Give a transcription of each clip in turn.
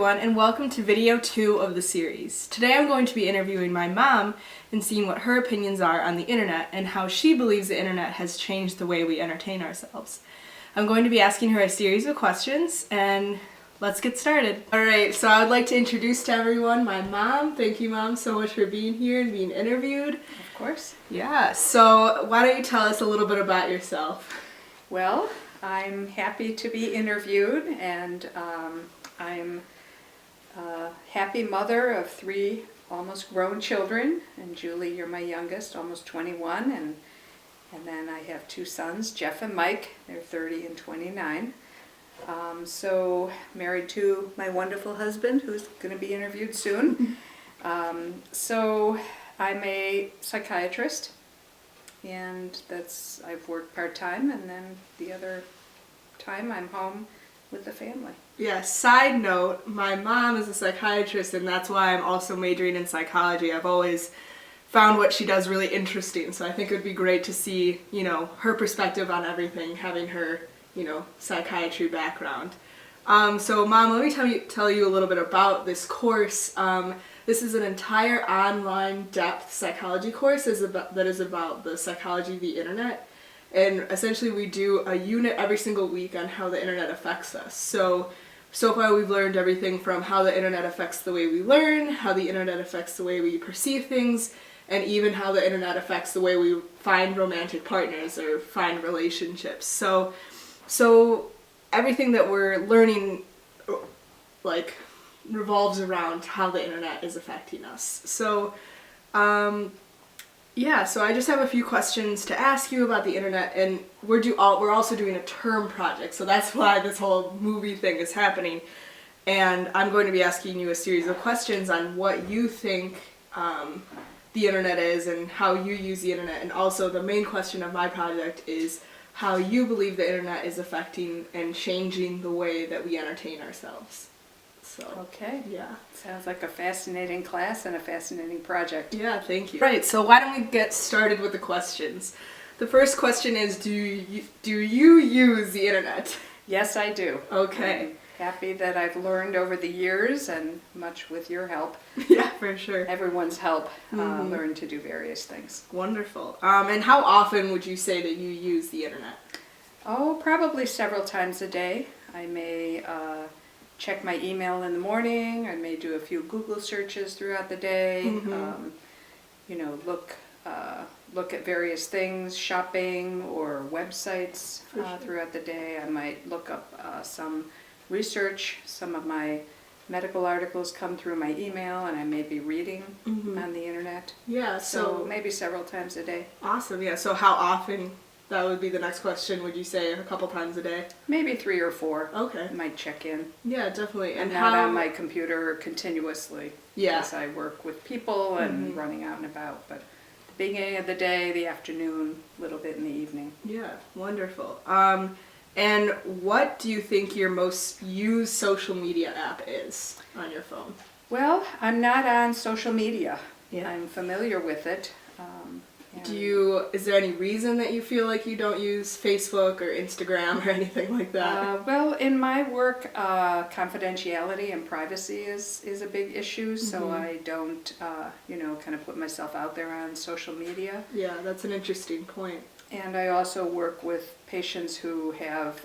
everyone, and welcome to video 2 of the series. Today I'm going to be interviewing my mom and seeing what her opinions are on the internet and how she believes the internet has changed the way we entertain ourselves. I'm going to be asking her a series of questions, and let's get started. Alright, so I would like to introduce to everyone my mom. Thank you, Mom, so much for being here and being interviewed. Of course. Yeah, so why don't you tell us a little bit about yourself? Well, I'm happy to be interviewed, and I'm a happy mother of 3 almost grown children, and Julie, you're my youngest, almost 21, and then I have 2 sons, Jeff and Mike. They're 30 and 29. So married to my wonderful husband, who's going to be interviewed soon. So I'm a psychiatrist, and I've worked part-time, and then the other time I'm home with the family. Yeah, side note, my mom is a psychiatrist, and that's why I'm also majoring in psychology. I've always found what she does really interesting, so I think it would be great to see, her perspective on everything, having her, psychiatry background. So Mom, let me tell you a little bit about this course. This is an entire online depth psychology course that is about the psychology of the internet. And essentially we do a unit every single week on how the internet affects us. So far we've learned everything from how the internet affects the way we learn, how the internet affects the way we perceive things, and even how the internet affects the way we find romantic partners or find relationships. So everything that we're learning revolves around how the internet is affecting us. So so I just have a few questions to ask you about the internet, and we're also doing a term project, so that's why this whole movie thing is happening. And I'm going to be asking you a series of questions on what you think the internet is and how you use the internet, and also the main question of my project is how you believe the internet is affecting and changing the way that we entertain ourselves. So, okay. Yeah. Sounds like a fascinating class and a fascinating project. Yeah, thank you. Right, so why don't we get started with the questions? The first question is, do you use the internet? Yes, I do. Okay. I'm happy that I've learned over the years, and much with your help. Yeah, for sure. Everyone's help, learn to do various things. Wonderful. And how often would you say that you use the internet? Oh, probably several times a day. I may check my email in the morning. I may do a few Google searches throughout the day. Look at various things, shopping or websites throughout the day. I might look up some research. Some of my medical articles come through my email, and I may be reading on the internet. Yeah, so maybe several times a day. Awesome. Yeah. So how often? That would be the next question. Would you say a couple times a day? Maybe 3 or 4. Okay. I might check in. Yeah, definitely. And not on my computer continuously. Yeah. Because I work with people and running out and about. But the beginning of the day, the afternoon, a little bit in the evening. Yeah, wonderful. And what do you think your most used social media app is on your phone? Well, I'm not on social media. Yeah. I'm familiar with it. Is there any reason that you feel like you don't use Facebook or Instagram or anything like that? Well, in my work, confidentiality and privacy is a big issue, so I don't, kind of put myself out there on social media. Yeah, that's an interesting point. And I also work with patients who have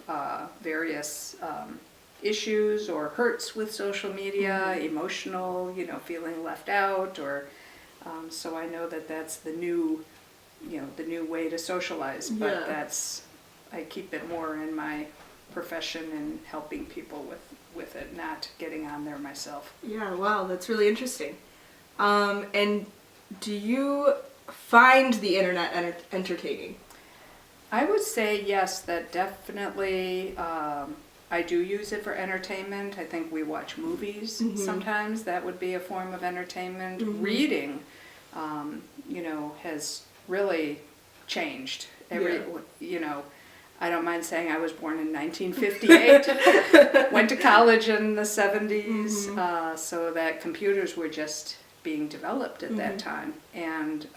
various issues or hurts with social media, emotional, feeling left out, or so I know that that's the new way to socialize, but I keep it more in my profession and helping people with it, not getting on there myself. Yeah, wow, that's really interesting. And do you find the internet entertaining? I would say yes, that definitely I do use it for entertainment. I think we watch movies sometimes. That would be a form of entertainment. Reading, has really changed. I don't mind saying I was born in 1958, went to college in the 70s, so that computers were just being developed at that time. And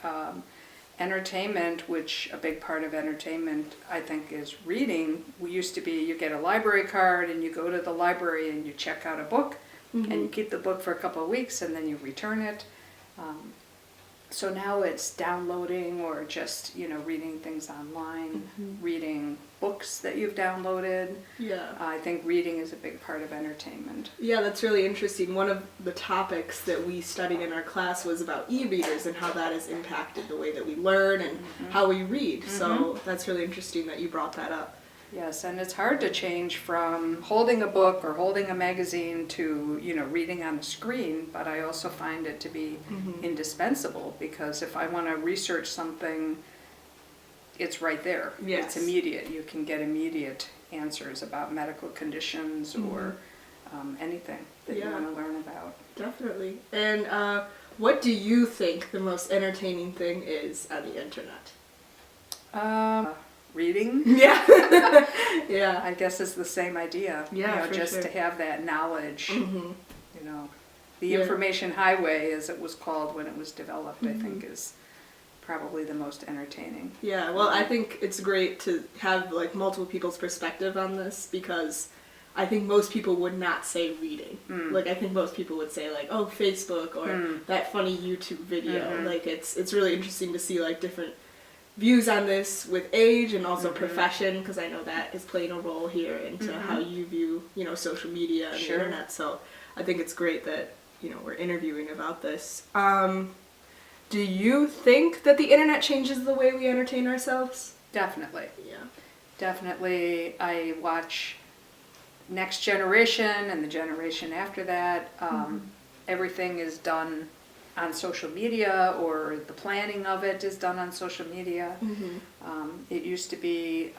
entertainment, which a big part of entertainment I think is reading. We used to be, you get a library card and you go to the library and you check out a book. and you keep the book for a couple of weeks and then you return it. So now it's downloading or just, reading things online, reading books that you've downloaded. Yeah. I think reading is a big part of entertainment. Yeah, that's really interesting. One of the topics that we studied in our class was about e-readers and how that has impacted the way that we learn and how we read. So that's really interesting that you brought that up. Yes, and it's hard to change from holding a book or holding a magazine to, reading on a screen, but I also find it to be indispensable because if I want to research something, it's right there. Yes. It's immediate. You can get immediate answers about medical conditions or anything that you want to learn about. Definitely. And what do you think the most entertaining thing is on the internet? Reading. Yeah. Yeah. I guess it's the same idea. Yeah, just to have that knowledge. The Yeah. information highway, as it was called when it was developed, I think is probably the most entertaining. Yeah, well, I think it's great to have like multiple people's perspective on this because I think most people would not say reading. Like I think most people would say like, oh, Facebook or that funny YouTube video. Like it's really interesting to see like different views on this with age and also profession because I know that is playing a role here into how you view, social media and the internet. So I think it's great that, we're interviewing about this. Do you think that the internet changes the way we entertain ourselves? Definitely. Yeah. Definitely. I watch Next Generation and the generation after that. Everything is done on social media or the planning of it is done on social media. It used to be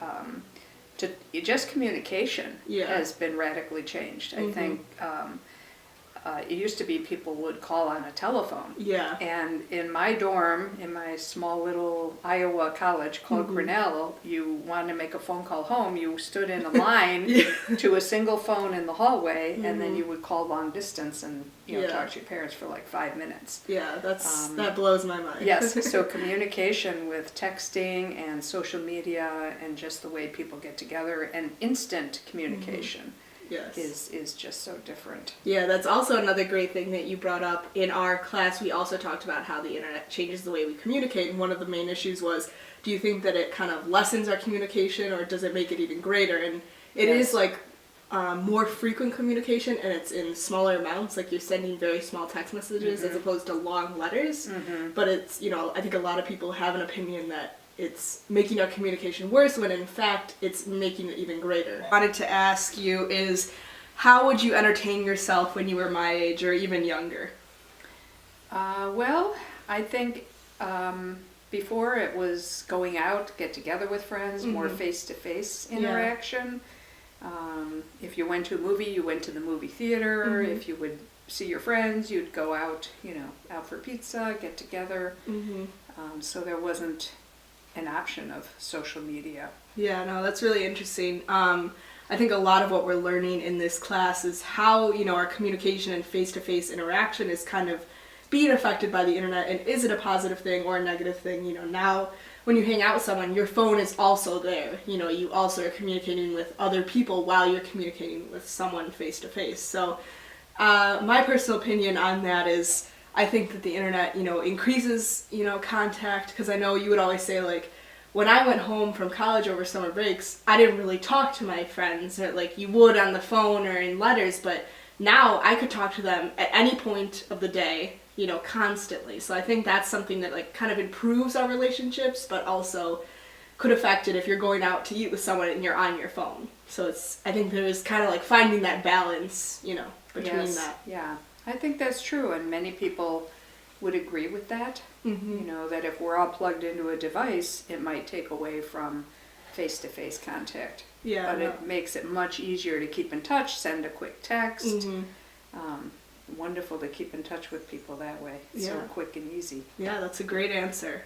just communication has been radically changed. I think it used to be people would call on a telephone. Yeah. And in my dorm, in my small little Iowa college called Grinnell, you wanted to make a phone call home, you stood in a line to a single phone in the hallway, and then you would call long distance and talk to your parents for like 5 minutes. Yeah, that blows my mind. Yes, so communication with texting and social media and just the way people get together and instant communication. Yes. is just so different. Yeah, that's also another great thing that you brought up. In our class, we also talked about how the internet changes the way we communicate, and one of the main issues was, do you think that it kind of lessens our communication, or does it make it even greater? And it is like more frequent communication, and it's in smaller amounts, like you're sending very small text messages as opposed to long letters. But it's, I think a lot of people have an opinion that it's making our communication worse when in fact it's making it even greater. What I wanted to ask you is, how would you entertain yourself when you were my age or even younger? Well, I think before it was going out, get together with friends, more face-to-face interaction. If you went to a movie, you went to the movie theater. If you would see your friends, you'd go out, out for pizza, get together. So there wasn't an option of social media. Yeah, no, that's really interesting. I think a lot of what we're learning in this class is how, our communication and face-to-face interaction is kind of being affected by the internet, and is it a positive thing or a negative thing? Now when you hang out with someone, your phone is also there. You also are communicating with other people while you're communicating with someone face-to-face. So my personal opinion on that is, I think that the internet, increases, contact, because I know you would always say, like, when I went home from college over summer breaks, I didn't really talk to my friends, like you would on the phone or in letters, but now I could talk to them at any point of the day, constantly. So I think that's something that, like, kind of improves our relationships, but also could affect it if you're going out to eat with someone and you're on your phone. So I think there's kind of like finding that balance, between that. Yeah. I think that's true, and many people would agree with that. That if we're all plugged into a device, it might take away from face-to-face contact. Yeah. But it makes it much easier to keep in touch, send a quick text. Wonderful to keep in touch with people that way. It's so quick and easy. Yeah, that's a great answer.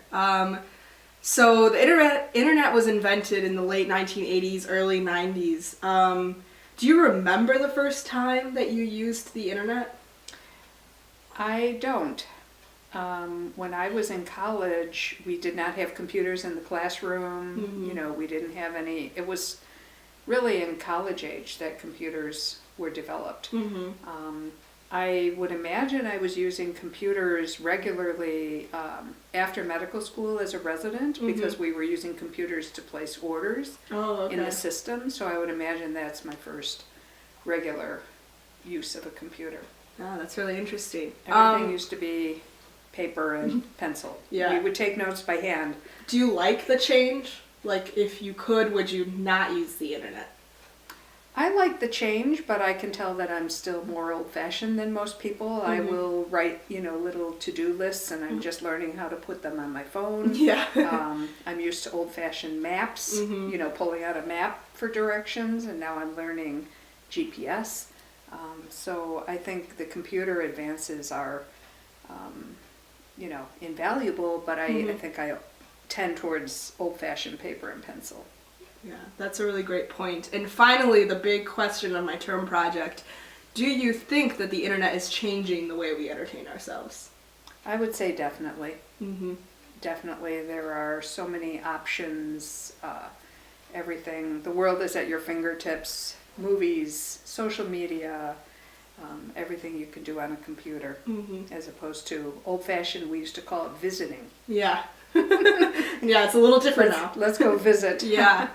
So the internet was invented in the late 1980s, early 90s. Do you remember the first time that you used the internet? I don't. When I was in college, we did not have computers in the classroom. We didn't have any. It was really in college age that computers were developed. I would imagine I was using computers regularly after medical school as a resident because we were using computers to place orders in the system. So I would imagine that's my first regular use of a computer. Oh, that's really interesting. Everything used to be paper and pencil. Yeah. We would take notes by hand. Do you like the change? Like, if you could, would you not use the internet? I like the change, but I can tell that I'm still more old-fashioned than most people. I will write, little to-do lists, and I'm just learning how to put them on my phone. Yeah. I'm used to old-fashioned maps, pulling out a map for directions, and now I'm learning GPS. So I think the computer advances are, invaluable, but I think I tend towards old-fashioned paper and pencil. Yeah, that's a really great point. And finally, the big question of my term project, do you think that the internet is changing the way we entertain ourselves? I would say definitely. Mm-hmm. Definitely. There are so many options, everything. The world is at your fingertips. Movies, social media, everything you can do on a computer, as opposed to old-fashioned, we used to call it visiting. Yeah. Yeah, it's a little different now. Let's go visit. Yeah.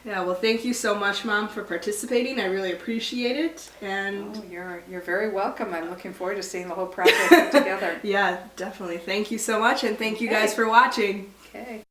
Yeah, well, thank you so much, Mom, for participating. I really appreciate it. And you're very welcome. I'm looking forward to seeing the whole project put together. Yeah, definitely. Thank you so much, and thank you guys for watching. Okay.